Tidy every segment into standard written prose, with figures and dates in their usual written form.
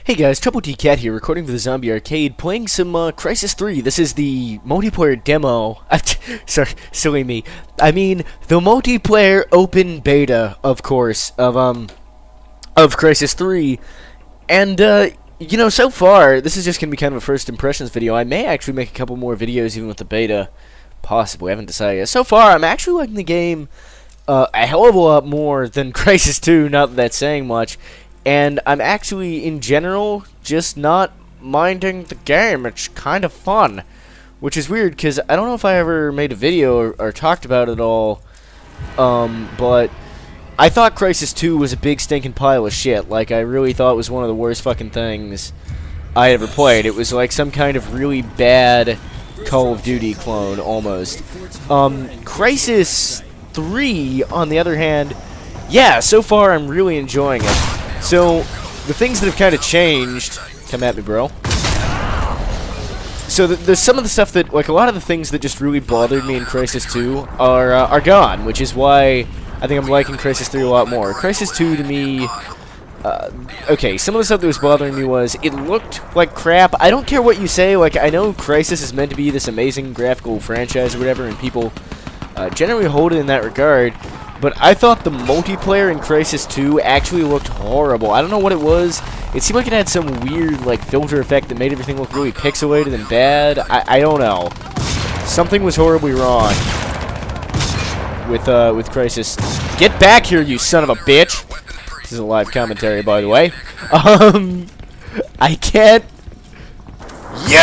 Hey guys, Trouble D Cat here, recording for the Zombie Arcade, playing some Crysis 3. This is the multiplayer demo. Sorry, silly me. I mean, the multiplayer open beta, of course, of Crysis 3. And you know, so far, this is just gonna be kind of a first impressions video. I may actually make a couple more videos even with the beta, possibly. I haven't decided yet. So far, I'm actually liking the game a hell of a lot more than Crysis 2. Not that that's saying much. And I'm actually, in general, just not minding the game. It's kind of fun. Which is weird, because I don't know if I ever made a video or talked about it all. But I thought Crysis 2 was a big stinking pile of shit. Like, I really thought it was one of the worst fucking things I ever played. It was like some kind of really bad Call of Duty clone, almost. Crysis 3, on the other hand, yeah, so far I'm really enjoying it. So, the things that have kind of changed... Come at me, bro. So, there's some of the stuff that... Like, a lot of the things that just really bothered me in Crysis 2 are gone, which is why I think I'm liking Crysis 3 a lot more. Crysis 2, to me... okay, some of the stuff that was bothering me was... It looked like crap. I don't care what you say. Like, I know Crysis is meant to be this amazing graphical franchise or whatever, and people generally hold it in that regard... But I thought the multiplayer in Crysis 2 actually looked horrible. I don't know what it was. It seemed like it had some weird, like, filter effect that made everything look really pixelated and bad. I don't know. Something was horribly wrong with Crysis. Get back here, you son of a bitch! This is a live commentary, by the way. I can't... You!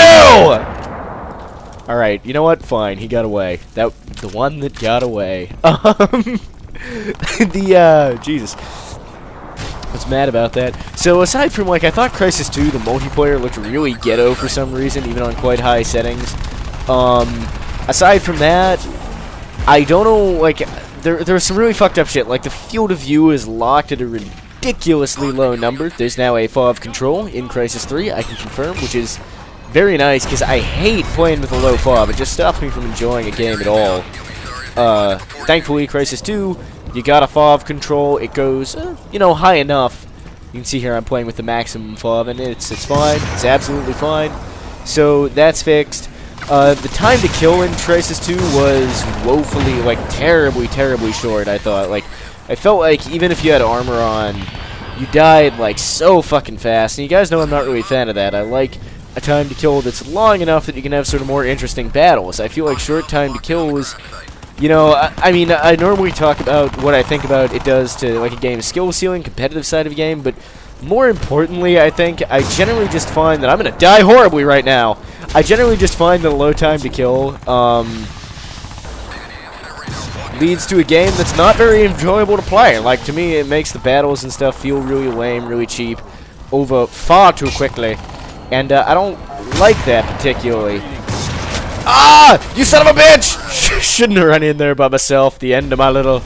Alright, you know what? Fine, he got away. The one that got away. Jesus. I was mad about that. So, aside from, like, I thought Crysis 2, the multiplayer looked really ghetto for some reason, even on quite high settings. Aside from that, I don't know, like, there was some really fucked up shit. Like, the field of view is locked at a ridiculously low number. There's now a FOV control in Crysis 3, I can confirm, which is very nice, because I hate playing with a low FOV. It just stops me from enjoying a game at all. Thankfully, Crysis 2, you got a FOV control. It goes, you know, high enough. You can see here I'm playing with the maximum FOV, and it's fine. It's absolutely fine. So, that's fixed. The time to kill in Crysis 2 was woefully, like, terribly, terribly short, I thought. Like, I felt like even if you had armor on, you died, like, so fucking fast. And you guys know I'm not really a fan of that. I like a time to kill that's long enough that you can have sort of more interesting battles. I feel like short time to kills, you know, I mean, I normally talk about what I think about it does to, like, a game's skill ceiling, competitive side of a game, but more importantly, I think, I generally just find that I'm gonna die horribly right now. I generally just find that a low time to kill, leads to a game that's not very enjoyable to play. Like, to me, it makes the battles and stuff feel really lame, really cheap, over far too quickly. And I don't like that particularly. Ah! You son of a bitch! Shouldn't have run in there by myself. The end of my little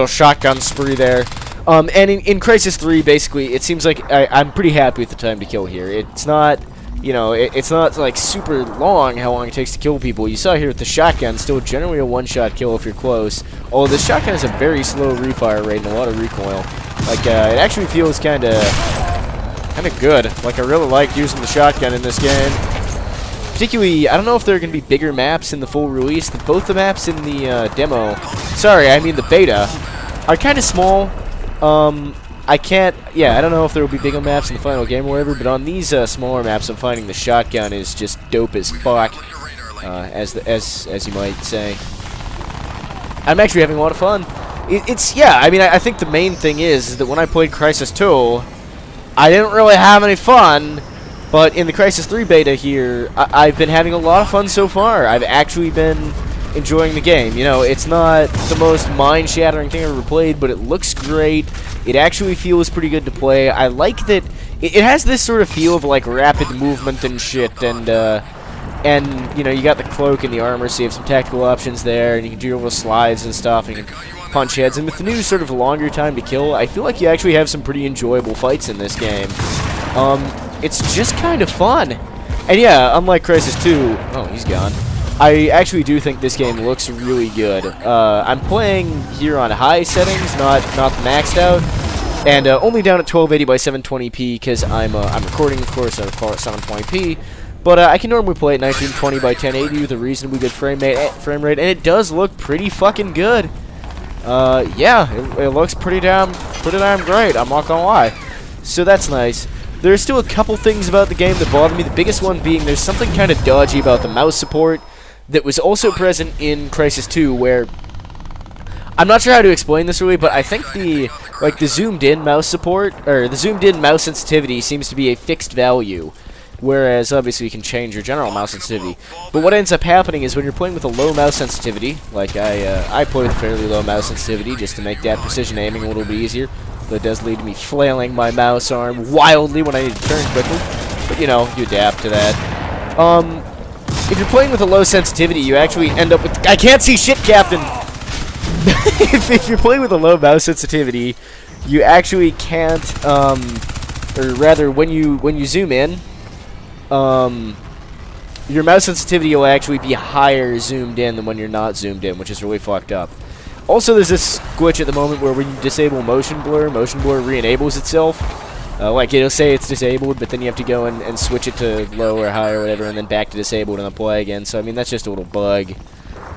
shotgun spree there. And in Crysis 3, basically, it seems like I'm pretty happy with the time to kill here. It's not, you know, it's not like super long how long it takes to kill people. You saw here with the shotgun, still generally a one-shot kill if you're close. Although the shotgun has a very slow refire rate and a lot of recoil. Like, it actually feels kind of good. Like, I really like using the shotgun in this game. Particularly, I don't know if there are going to be bigger maps in the full release. Both the maps in the demo, sorry, I mean the beta, are kind of small. I don't know if there will be bigger maps in the final game or whatever, but on these smaller maps, I'm finding the shotgun is just dope as fuck, as you might say. I'm actually having a lot of fun. Yeah, I mean, I think the main thing is that when I played Crysis 2, I didn't really have any fun, but in the Crysis 3 beta here, I've been having a lot of fun so far. I've actually been enjoying the game. You know, it's not the most mind-shattering thing I've ever played, but it looks great. It actually feels pretty good to play. I like that it has this sort of feel of, like, rapid movement and shit, and you know, you got the cloak and the armor, so you have some tactical options there, and you can do little slides and stuff, and you can punch heads. And with the new sort of longer time to kill, I feel like you actually have some pretty enjoyable fights in this game. It's just kind of fun. And yeah, unlike Crysis 2, oh, he's gone. I actually do think this game looks really good. I'm playing here on high settings, not maxed out. And only down at 1280 by 720p because I'm recording, of course, at 720p. But I can normally play at 1920 by 1080 with a reasonably good frame rate, and it does look pretty fucking good. Yeah, it looks pretty damn great. I'm not gonna lie. So that's nice. There's still a couple things about the game that bother me. The biggest one being there's something kind of dodgy about the mouse support that was also present in Crysis 2, where I'm not sure how to explain this really, but I think the zoomed in mouse support, or the zoomed in mouse sensitivity seems to be a fixed value, whereas obviously you can change your general mouse sensitivity. But what ends up happening is when you're playing with a low mouse sensitivity, like I play with fairly low mouse sensitivity just to make that precision aiming a little bit easier, but it does lead to me flailing my mouse arm wildly when I need to turn quickly. But you know, you adapt to that. If you're playing with a low sensitivity, you actually end up with... I can't see shit, Captain! if you're playing with a low mouse sensitivity, you actually can't, or rather, when you zoom in, your mouse sensitivity will actually be higher zoomed in than when you're not zoomed in, which is really fucked up. Also, there's this glitch at the moment where when you disable motion blur re-enables itself. Like, it'll say it's disabled, but then you have to go and switch it to low or high or whatever, and then back to disabled and then play again. So, I mean, that's just a little bug.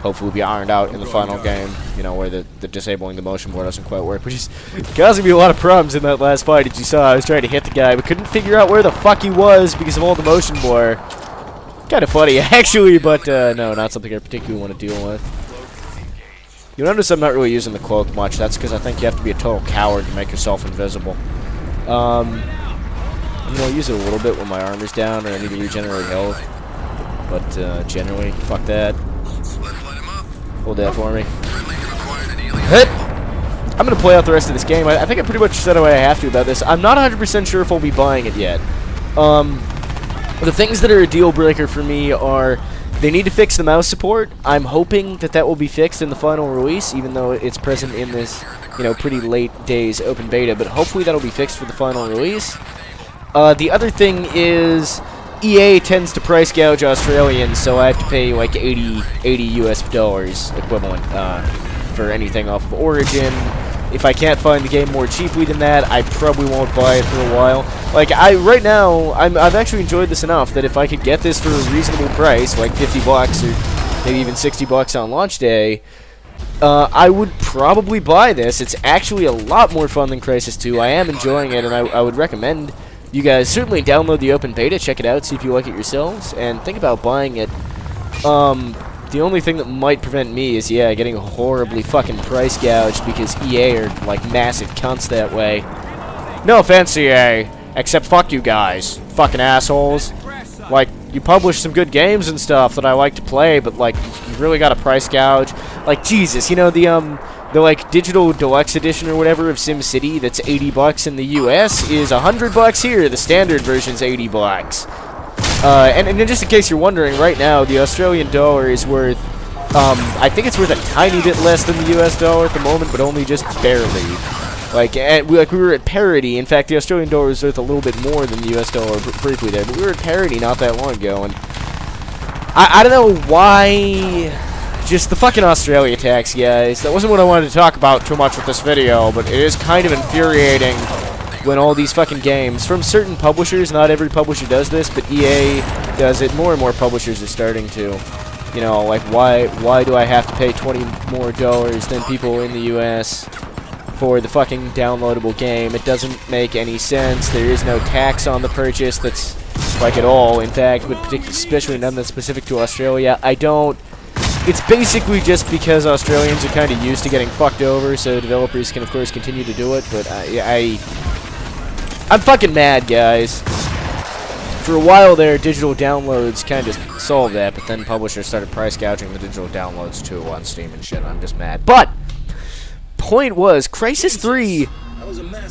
Hopefully will be ironed out in the final game, you know, where the disabling the motion blur doesn't quite work, which is causing me a lot of problems in that last fight. As you saw, I was trying to hit the guy, but couldn't figure out where the fuck he was because of all the motion blur. Kind of funny, actually, but no, not something I particularly want to deal with. You'll notice I'm not really using the cloak much. That's because I think you have to be a total coward to make yourself invisible. I'm going to use it a little bit when my armor's down or I need to regenerate health. But generally, fuck that. Hold that for me. Hit! I'm going to play out the rest of this game. I think I pretty much said what I have to about this. I'm not 100% sure if I'll be buying it yet. The things that are a deal breaker for me are they need to fix the mouse support. I'm hoping that that will be fixed in the final release, even though it's present in this, you know, pretty late days open beta. But hopefully that'll be fixed for the final release. The other thing is EA tends to price gouge Australians, so I have to pay like 80 US dollars equivalent for anything off of Origin. If I can't find the game more cheaply than that, I probably won't buy it for a while. Like, right now, I've actually enjoyed this enough that if I could get this for a reasonable price, like 50 bucks or maybe even 60 bucks on launch day, I would probably buy this. It's actually a lot more fun than Crysis 2. I am enjoying it, and I would recommend you guys certainly download the open beta, check it out, see if you like it yourselves, and think about buying it. The only thing that might prevent me is, yeah, getting horribly fucking price gouged because EA are, like, massive cunts that way. No offense, EA, except fuck you guys. Fucking assholes. Like, you publish some good games and stuff that I like to play, but, like, you really got a price gouge. Like, Jesus, you know, the like, digital deluxe edition or whatever of SimCity that's 80 bucks in the US is 100 bucks here. The standard version's 80 bucks. And just in case you're wondering, right now, the Australian dollar is worth, I think it's worth a tiny bit less than the US dollar at the moment, but only just barely. Like, we were at parity. In fact, the Australian dollar is worth a little bit more than the US dollar briefly there, but we were at parity not that long ago, and I don't know why. Just the fucking Australia tax, guys. That wasn't what I wanted to talk about too much with this video, but it is kind of infuriating when all these fucking games, from certain publishers, not every publisher does this, but EA does it, more and more publishers are starting to. You know, like, why do I have to pay $20 more than people in the US for the fucking downloadable game? It doesn't make any sense. There is no tax on the purchase that's, like, at all, in fact, but especially none that's specific to Australia. It's basically just because Australians are kind of used to getting fucked over, so developers can, of course, continue to do it, but I'm fucking mad, guys. For a while there, digital downloads kind of solved that, but then publishers started price gouging the digital downloads, too, on Steam and shit. I'm just mad. But, point was, Crysis 3,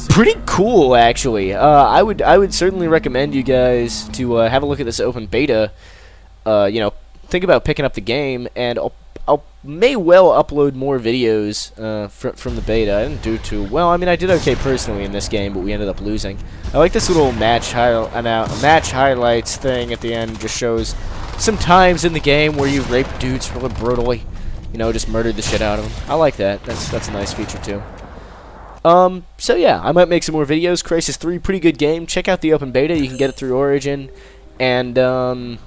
pretty cool, actually. I would certainly recommend you guys to have a look at this open beta, you know, think about picking up the game, and I'll may well upload more videos from the beta. I didn't do too well. I mean, I did okay personally in this game, but we ended up losing. I like this little match highlights thing at the end. Just shows some times in the game where you raped dudes really brutally. You know, just murdered the shit out of them. I like that. That's a nice feature too. So yeah, I might make some more videos. Crysis 3, pretty good game. Check out the open beta. You can get it through Origin. And,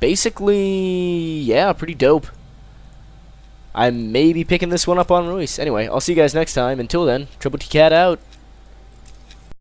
basically, yeah, pretty dope. I may be picking this one up on release. Anyway, I'll see you guys next time. Until then, Triple T Cat out.